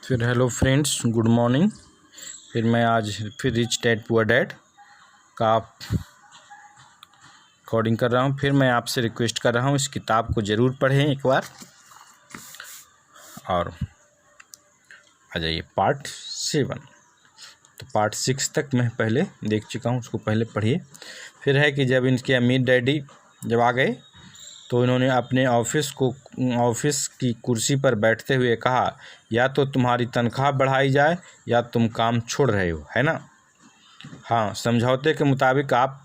फिर hello friends, good morning. फिर मैं आज फिर रिच डैड पुअर डैड का रिकॉर्डिंग कर रहा हूँ। फिर मैं आपसे रिक्वेस्ट कर रहा हूँ, इस किताब को ज़रूर पढ़ें एक बार। और आ जाइए पार्ट 7। तो पार्ट 6 तक मैं पहले देख चुका हूँ, उसको पहले पढ़िए। फिर है कि जब इनके अमीर डैडी जब आ गए तो इन्होंने अपने ऑफिस की कुर्सी पर बैठते हुए कहा, या तो तुम्हारी तनख्वाह बढ़ाई जाए या तुम काम छोड़ रहे हो, है ना। हाँ, समझौते के मुताबिक आप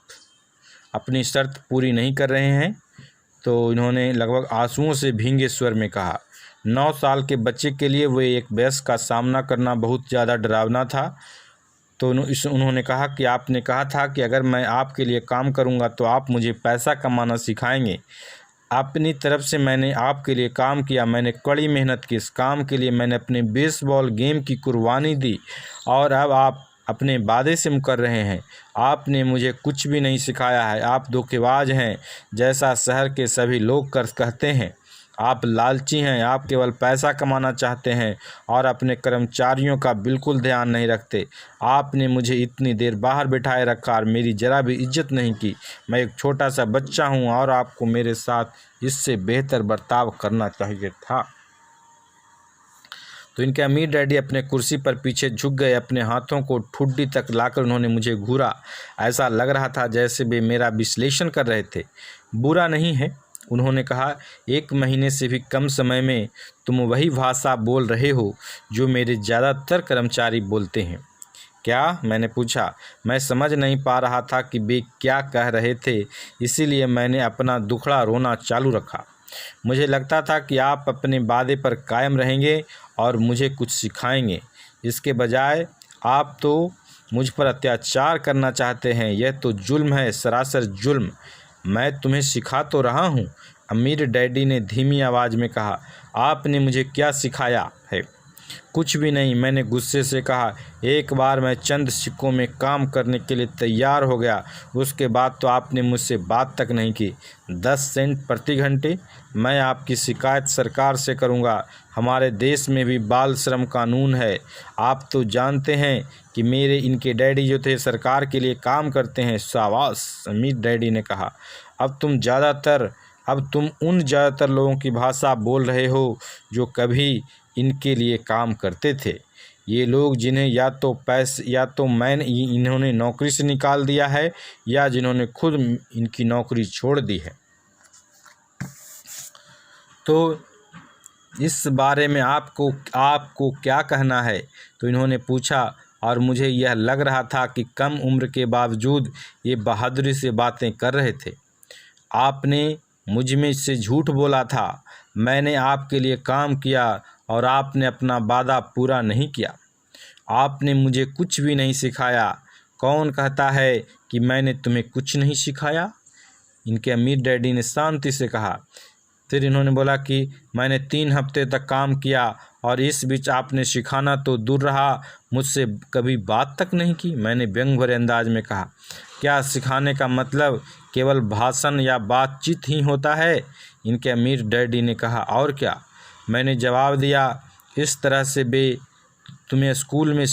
अपनी शर्त पूरी नहीं कर रहे हैं। तो इन्होंने लगभग आंसुओं से भींगे स्वर में कहा। 9 साल के बच्चे के लिए वो एक बहस का सामना करना बहुत ज़्यादा डरावना था। तो उन्होंने कहा कि आपने कहा था कि अगर मैं आपके लिए काम करूंगा तो आप मुझे पैसा कमाना सिखाएंगे। अपनी तरफ से मैंने आपके लिए काम किया, मैंने कड़ी मेहनत की। इस काम के लिए मैंने अपने बेसबॉल गेम की कुर्बानी दी और अब आप अपने वादे से मुकर रहे हैं। आपने मुझे कुछ भी नहीं सिखाया है। आप धोखेबाज हैं, जैसा शहर के सभी लोग कहते हैं। आप लालची हैं, आप केवल पैसा कमाना चाहते हैं और अपने कर्मचारियों का बिल्कुल ध्यान नहीं रखते। आपने मुझे इतनी देर बाहर बिठाए रखा और मेरी ज़रा भी इज्जत नहीं की। मैं एक छोटा सा बच्चा हूं और आपको मेरे साथ इससे बेहतर बर्ताव करना चाहिए था। तो इनके अमीर डैडी अपने कुर्सी पर पीछे झुक गए। अपने हाथों को ठुड्डी तक लाकर उन्होंने मुझे घूरा। ऐसा लग रहा था जैसे वे मेरा विश्लेषण कर रहे थे। बुरा नहीं है, उन्होंने कहा। 1 महीने से भी कम समय में तुम वही भाषा बोल रहे हो जो मेरे ज़्यादातर कर्मचारी बोलते हैं। क्या? मैंने पूछा। मैं समझ नहीं पा रहा था कि वे क्या कह रहे थे, इसीलिए मैंने अपना दुखड़ा रोना चालू रखा। मुझे लगता था कि आप अपने वादे पर कायम रहेंगे और मुझे कुछ सिखाएंगे। इसके बजाय आप तो मुझ पर अत्याचार करना चाहते हैं। यह तो जुल्म है, सरासर जुल्म। मैं तुम्हें सिखा तो रहा हूँ, अमीर डैडी ने धीमी आवाज़ में कहा। आपने मुझे क्या सिखाया है? कुछ भी नहीं, मैंने गुस्से से कहा। एक बार मैं चंद सिक्कों में काम करने के लिए तैयार हो गया, उसके बाद तो आपने मुझसे बात तक नहीं की। 10 सेंट प्रति घंटे? मैं आपकी शिकायत सरकार से करूंगा। हमारे देश में भी बाल श्रम कानून है। आप तो जानते हैं कि इनके डैडी जो थे सरकार के लिए काम करते हैं। शाबाश, अमीर डैडी ने कहा। अब तुम उन ज़्यादातर लोगों की भाषा बोल रहे हो जो कभी इनके लिए काम करते थे। ये लोग जिन्हें इन्होंने नौकरी से निकाल दिया है या जिन्होंने खुद इनकी नौकरी छोड़ दी है। तो इस बारे में आपको क्या कहना है? तो इन्होंने पूछा और मुझे यह लग रहा था कि कम उम्र के बावजूद ये बहादुरी से बातें कर रहे थे। आपने मुझ में से झूठ बोला था। मैंने आपके लिए काम किया और आपने अपना वादा पूरा नहीं किया। आपने मुझे कुछ भी नहीं सिखाया। कौन कहता है कि मैंने तुम्हें कुछ नहीं सिखाया? इनके अमीर डैडी ने शांति से कहा। फिर इन्होंने बोला कि मैंने 3 हफ्ते तक काम किया और इस बीच आपने सिखाना तो दूर रहा, मुझसे कभी बात तक नहीं की। मैंने व्यंग भरे अंदाज में कहा। क्या सिखाने का मतलब केवल भाषण या बातचीत ही होता है? इनके अमीर डैडी ने कहा। और क्या? मैंने जवाब दिया। इस तरह से वे तुम्हें स्कूल में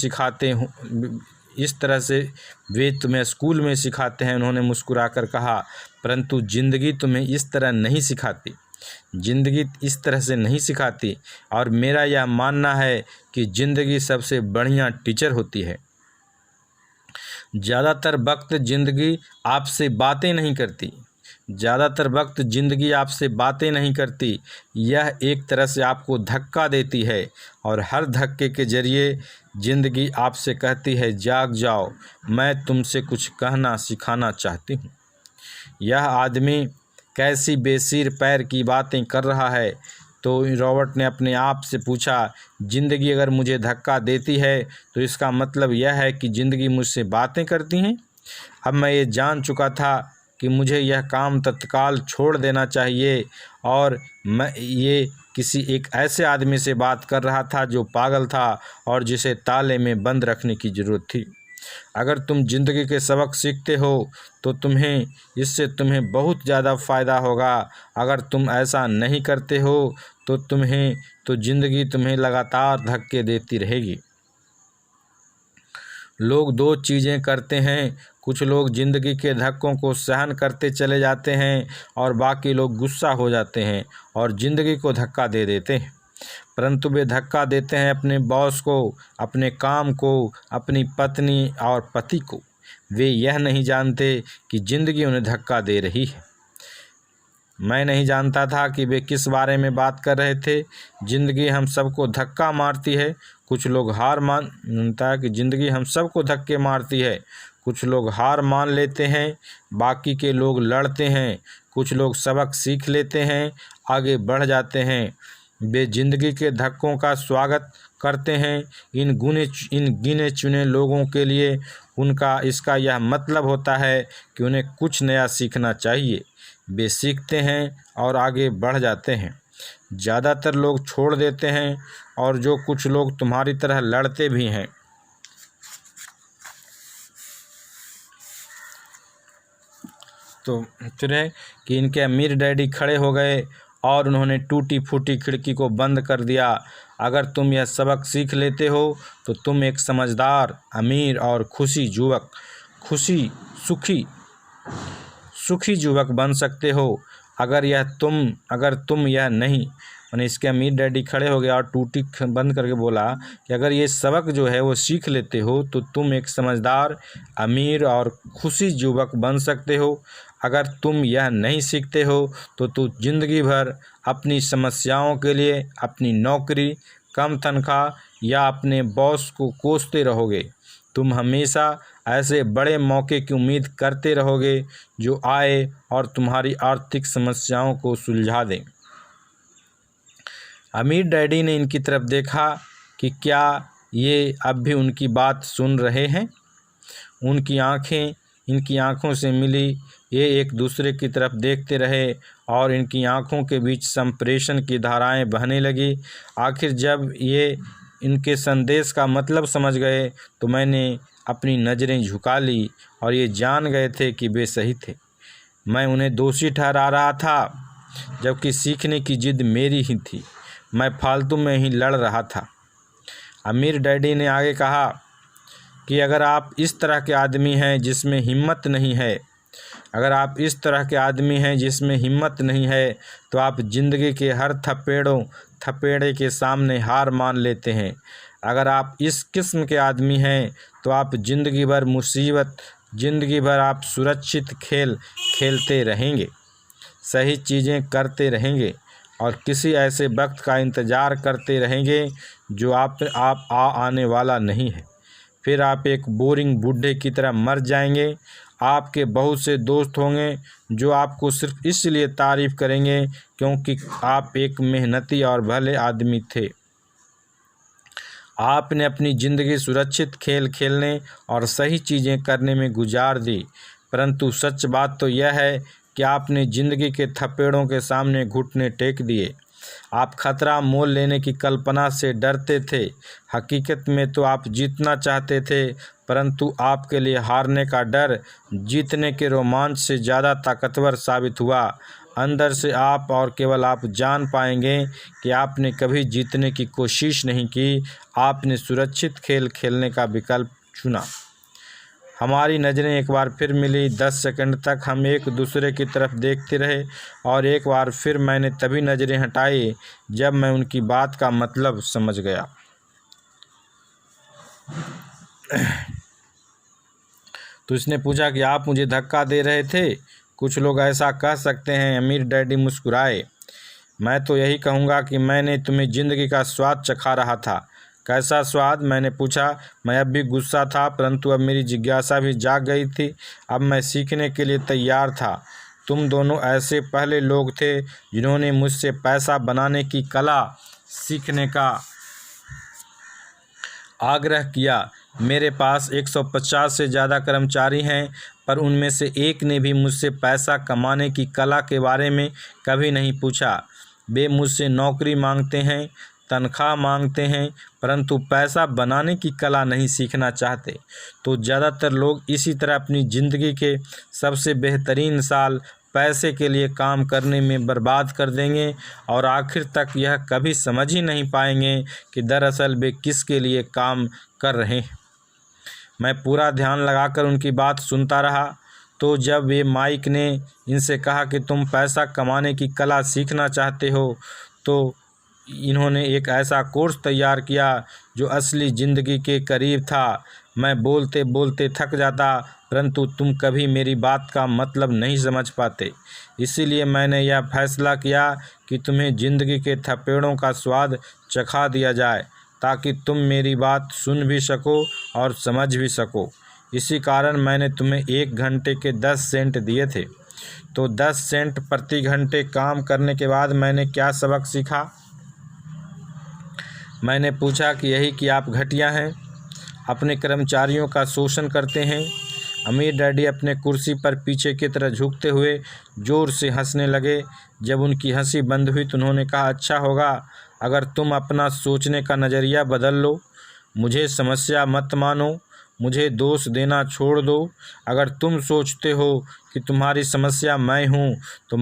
सिखाते हैं, उन्होंने मुस्कुराकर कहा। परंतु ज़िंदगी तुम्हें इस तरह नहीं सिखाती। ज़िंदगी इस तरह से नहीं सिखाती और मेरा यह मानना है कि ज़िंदगी सबसे बढ़िया टीचर होती है। ज़्यादातर वक्त ज़िंदगी आपसे बातें नहीं करती। यह एक तरह से आपको धक्का देती है और हर धक्के के जरिए ज़िंदगी आपसे कहती है, जाग जाओ, मैं तुमसे कुछ कहना सिखाना चाहती हूँ। यह आदमी कैसी बेसिर पैर की बातें कर रहा है। तो रॉबर्ट ने अपने आप से पूछा, ज़िंदगी अगर मुझे धक्का देती है तो इसका मतलब यह है कि ज़िंदगी मुझसे बातें करती हैं। अब मैं ये जान चुका था कि मुझे यह काम तत्काल छोड़ देना चाहिए और मैं ये किसी एक ऐसे आदमी से बात कर रहा था जो पागल था और जिसे ताले में बंद रखने की ज़रूरत थी। अगर तुम जिंदगी के सबक सीखते हो तो इससे तुम्हें बहुत ज़्यादा फ़ायदा होगा। अगर तुम ऐसा नहीं करते हो तो जिंदगी तुम्हें लगातार धक्के देती रहेगी। लोग दो चीज़ें करते हैं, कुछ लोग ज़िंदगी के धक्कों को सहन करते चले जाते हैं और बाकी लोग गुस्सा हो जाते हैं और ज़िंदगी को धक्का दे देते हैं। परंतु वे धक्का देते हैं अपने बॉस को, अपने काम को, अपनी पत्नी और पति को। वे यह नहीं जानते कि ज़िंदगी उन्हें धक्का दे रही है। मैं नहीं जानता था कि वे किस बारे में बात कर रहे थे। ज़िंदगी हम सबको धक्का मारती है। कुछ लोग हार मानता है कि ज़िंदगी हम सबको धक्के मारती है। कुछ लोग हार मान लेते हैं, बाकी के लोग लड़ते हैं। कुछ लोग सबक सीख लेते हैं, आगे बढ़ जाते हैं। वे ज़िंदगी के धक्कों का स्वागत करते हैं। इन गिने चुने लोगों के लिए इसका यह मतलब होता है कि उन्हें कुछ नया सीखना चाहिए। वे सीखते हैं और आगे बढ़ जाते हैं। ज़्यादातर लोग छोड़ देते हैं और जो कुछ लोग तुम्हारी तरह लड़ते भी हैं। तो फिर है कि इनके अमीर डैडी खड़े हो गए और उन्होंने टूटी फूटी खिड़की को बंद कर दिया। अगर तुम यह सबक सीख लेते हो तो तुम एक समझदार, अमीर और सुखी युवक बन सकते हो। अगर तुम यह नहीं, मैंने इसके अमीर डैडी खड़े हो गया और टूटी बंद करके बोला कि अगर ये सबक जो है वो सीख लेते हो तो तुम एक समझदार, अमीर और खुशी युवक बन सकते हो। अगर तुम यह नहीं सीखते हो तो तुम जिंदगी भर अपनी समस्याओं के लिए अपनी नौकरी, कम तनख्वाह या अपने बॉस को कोसते रहोगे। तुम हमेशा ऐसे बड़े मौके की उम्मीद करते रहोगे जो आए और तुम्हारी आर्थिक समस्याओं को सुलझा दें। अमीर डैडी ने इनकी तरफ देखा कि क्या ये अब भी उनकी बात सुन रहे हैं। इनकी आंखों से मिली। ये एक दूसरे की तरफ देखते रहे और इनकी आंखों के बीच संप्रेषण की धाराएं बहने लगी। आखिर जब ये इनके संदेश का मतलब समझ गए तो मैंने अपनी नज़रें झुका ली और ये जान गए थे कि वे सही थे। मैं उन्हें दोषी ठहरा रहा था, जबकि सीखने की जिद मेरी ही थी। मैं फालतू में ही लड़ रहा था। अमीर डैडी ने आगे कहा कि अगर आप इस तरह के आदमी हैं जिसमें हिम्मत नहीं है, तो आप ज़िंदगी के हर थपेड़े के सामने हार मान लेते हैं। अगर आप इस किस्म के आदमी हैं तो आप ज़िंदगी भर आप सुरक्षित खेल खेलते रहेंगे, सही चीज़ें करते रहेंगे और किसी ऐसे वक्त का इंतज़ार करते रहेंगे जो आप आने वाला नहीं है। फिर आप एक बोरिंग बूढ़े की तरह मर जाएंगे। आपके बहुत से दोस्त होंगे जो आपको सिर्फ इसलिए तारीफ़ करेंगे क्योंकि आप एक मेहनती और भले आदमी थे। आपने अपनी ज़िंदगी सुरक्षित खेल खेलने और सही चीज़ें करने में गुजार दी, परंतु सच बात तो यह है कि आपने ज़िंदगी के थपेड़ों के सामने घुटने टेक दिए। आप खतरा मोल लेने की कल्पना से डरते थे। हकीकत में तो आप जीतना चाहते थे, परंतु आपके लिए हारने का डर जीतने के रोमांच से ज़्यादा ताकतवर साबित हुआ। अंदर से आप और केवल आप जान पाएंगे कि आपने कभी जीतने की कोशिश नहीं की, आपने सुरक्षित खेल खेलने का विकल्प चुना। हमारी नज़रें एक बार फिर मिली। 10 सेकंड तक हम एक दूसरे की तरफ देखते रहे और एक बार फिर मैंने तभी नज़रें हटाई जब मैं उनकी बात का मतलब समझ गया। तो इसने पूछा कि आप मुझे धक्का दे रहे थे। कुछ लोग ऐसा कह सकते हैं। अमीर डैडी मुस्कुराए। मैं तो यही कहूँगा कि मैंने तुम्हें ज़िंदगी का स्वाद चखा रहा था। कैसा स्वाद? मैंने पूछा। मैं अब भी गुस्सा था, परंतु अब मेरी जिज्ञासा भी जाग गई थी। अब मैं सीखने के लिए तैयार था। तुम दोनों ऐसे पहले लोग थे जिन्होंने मुझसे पैसा बनाने की कला सीखने का आग्रह किया। मेरे पास 150 से ज़्यादा कर्मचारी हैं, पर उनमें से एक ने भी मुझसे पैसा कमाने की कला के बारे में कभी नहीं पूछा। वे मुझसे नौकरी मांगते हैं तनख्वाह मांगते हैं परंतु पैसा बनाने की कला नहीं सीखना चाहते। तो ज़्यादातर लोग इसी तरह अपनी ज़िंदगी के सबसे बेहतरीन साल पैसे के लिए काम करने में बर्बाद कर देंगे और आखिर तक यह कभी समझ ही नहीं पाएंगे कि दरअसल वे किसके लिए काम कर रहे हैं। मैं पूरा ध्यान लगाकर उनकी बात सुनता रहा। तो जब वे माइक ने इनसे कहा कि तुम पैसा कमाने की कला सीखना चाहते हो, तो इन्होंने एक ऐसा कोर्स तैयार किया जो असली ज़िंदगी के करीब था। मैं बोलते बोलते थक जाता परंतु तुम कभी मेरी बात का मतलब नहीं समझ पाते। इसीलिए मैंने यह फैसला किया कि तुम्हें ज़िंदगी के थपेड़ों का स्वाद चखा दिया जाए ताकि तुम मेरी बात सुन भी सको और समझ भी सको। इसी कारण मैंने तुम्हें 1 घंटे के 10 सेंट दिए थे। तो 10 सेंट प्रति घंटे काम करने के बाद मैंने क्या सबक सीखा? मैंने पूछा कि यही कि आप घटिया हैं, अपने कर्मचारियों का शोषण करते हैं। अमीर डैडी अपने कुर्सी पर पीछे की तरह झुकते हुए ज़ोर से हंसने लगे। जब उनकी हंसी बंद हुई तो उन्होंने कहा, अच्छा होगा अगर तुम अपना सोचने का नज़रिया बदल लो। मुझे समस्या मत मानो, मुझे दोष देना छोड़ दो। अगर तुम सोचते हो कि तुम्हारी समस्या मैं हूँ तो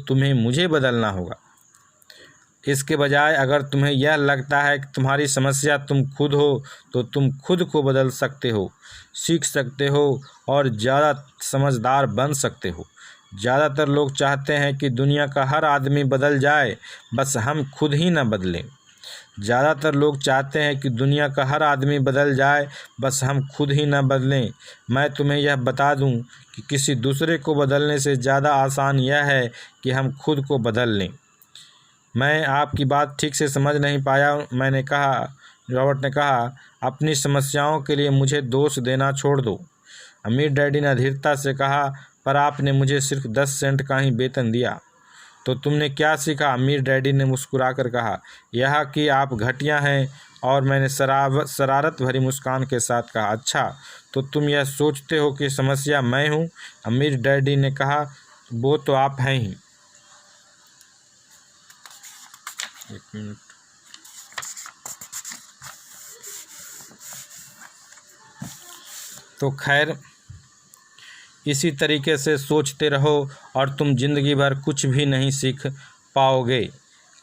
तुम्हें मुझे बदलना होगा। इसके बजाय अगर तुम्हें यह लगता है कि तुम्हारी समस्या तुम खुद हो तो तुम खुद को बदल सकते हो, सीख सकते हो और ज़्यादा समझदार बन सकते हो। ज़्यादातर लोग चाहते हैं कि दुनिया का हर आदमी बदल जाए, बस हम खुद ही न बदलें। ज़्यादातर लोग चाहते हैं कि दुनिया का हर आदमी बदल जाए, बस हम खुद ही न बदलें। मैं तुम्हें यह बता दूं कि किसी दूसरे को बदलने से ज़्यादा आसान यह है कि हम खुद को बदल लें। मैं आपकी बात ठीक से समझ नहीं पाया, मैंने कहा। रॉबर्ट ने कहा, अपनी समस्याओं के लिए मुझे दोष देना छोड़ दो। अमीर डैडी ने अधीरता से कहा, पर आपने मुझे सिर्फ 10 सेंट का ही वेतन दिया। तो तुमने क्या सीखा? अमीर डैडी ने मुस्कुराकर कहा, यह कि आप घटिया हैं। और मैंने शरारत भरी मुस्कान के साथ कहा, अच्छा तो तुम यह सोचते हो कि समस्या मैं हूँ? अमीर डैडी ने कहा, वो तो आप हैं ही। 1 मिनट। तो खैर, इसी तरीके से सोचते रहो और तुम ज़िंदगी भर कुछ भी नहीं सीख पाओगे।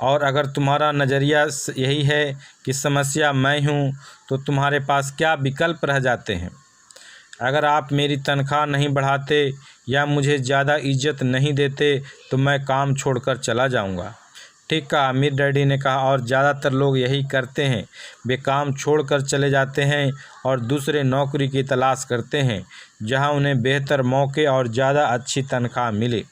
और अगर तुम्हारा नज़रिया यही है कि समस्या मैं हूँ, तो तुम्हारे पास क्या विकल्प रह जाते हैं? अगर आप मेरी तनख्वाह नहीं बढ़ाते या मुझे ज़्यादा इज्जत नहीं देते तो मैं काम छोड़कर चला जाऊँगा। ठीक कहा, अमीर डैडी ने कहा। और ज़्यादातर लोग यही करते हैं, वे काम छोड़कर चले जाते हैं और दूसरे नौकरी की तलाश करते हैं जहां उन्हें बेहतर मौके और ज़्यादा अच्छी तनख्वाह मिले।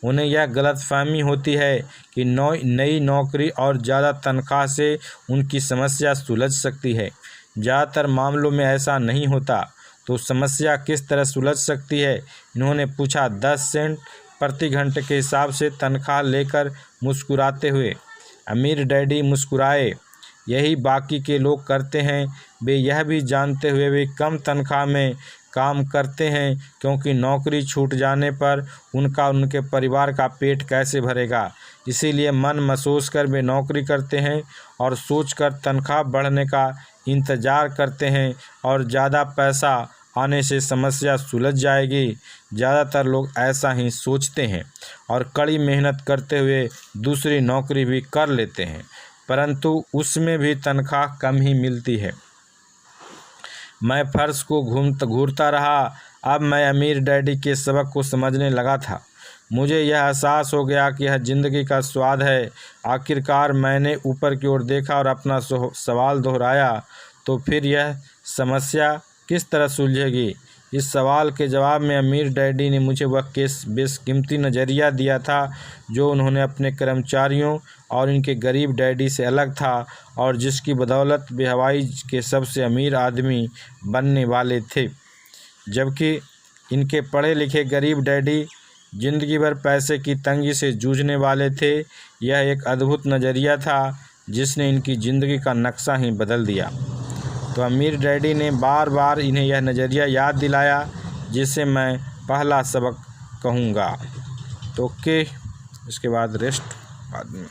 उन्हें यह गलतफहमी होती है कि नई नौकरी और ज़्यादा तनख्वाह से उनकी समस्या सुलझ सकती है। ज़्यादातर मामलों में ऐसा नहीं होता। तो समस्या किस तरह सुलझ सकती है? इन्होंने पूछा। 10 सेंट प्रति घंटे के हिसाब से तनख्वाह लेकर मुस्कुराते हुए। अमीर डैडी मुस्कुराए। यही बाकी के लोग करते हैं। वे यह भी जानते हुए वे कम तनख्वाह में काम करते हैं क्योंकि नौकरी छूट जाने पर उनके परिवार का पेट कैसे भरेगा। इसीलिए मन महसूस कर वे नौकरी करते हैं और सोचकर तनख्वाह बढ़ने का इंतज़ार करते हैं और ज़्यादा पैसा आने से समस्या सुलझ जाएगी। ज़्यादातर लोग ऐसा ही सोचते हैं और कड़ी मेहनत करते हुए दूसरी नौकरी भी कर लेते हैं, परंतु उसमें भी तनख्वाह कम ही मिलती है। मैं फर्श को घूरता रहा। अब मैं अमीर डैडी के सबक को समझने लगा था। मुझे यह एहसास हो गया कि यह ज़िंदगी का स्वाद है। आखिरकार मैंने ऊपर की ओर देखा और अपना सवाल दोहराया, तो फिर यह समस्या किस तरह सुलझेगी? इस सवाल के जवाब में अमीर डैडी ने मुझे वह बेशकीमती नज़रिया दिया था जो उन्होंने अपने कर्मचारियों और इनके गरीब डैडी से अलग था और जिसकी बदौलत वे हवाई के सबसे अमीर आदमी बनने वाले थे, जबकि इनके पढ़े लिखे गरीब डैडी जिंदगी भर पैसे की तंगी से जूझने वाले थे। यह एक अद्भुत नज़रिया था जिसने इनकी ज़िंदगी का नक्शा ही बदल दिया। तो अमीर डैडी ने बार बार इन्हें यह नज़रिया याद दिलाया जिसे मैं पहला सबक कहूँगा। तो ओके, इसके बाद रेस्ट बाद में।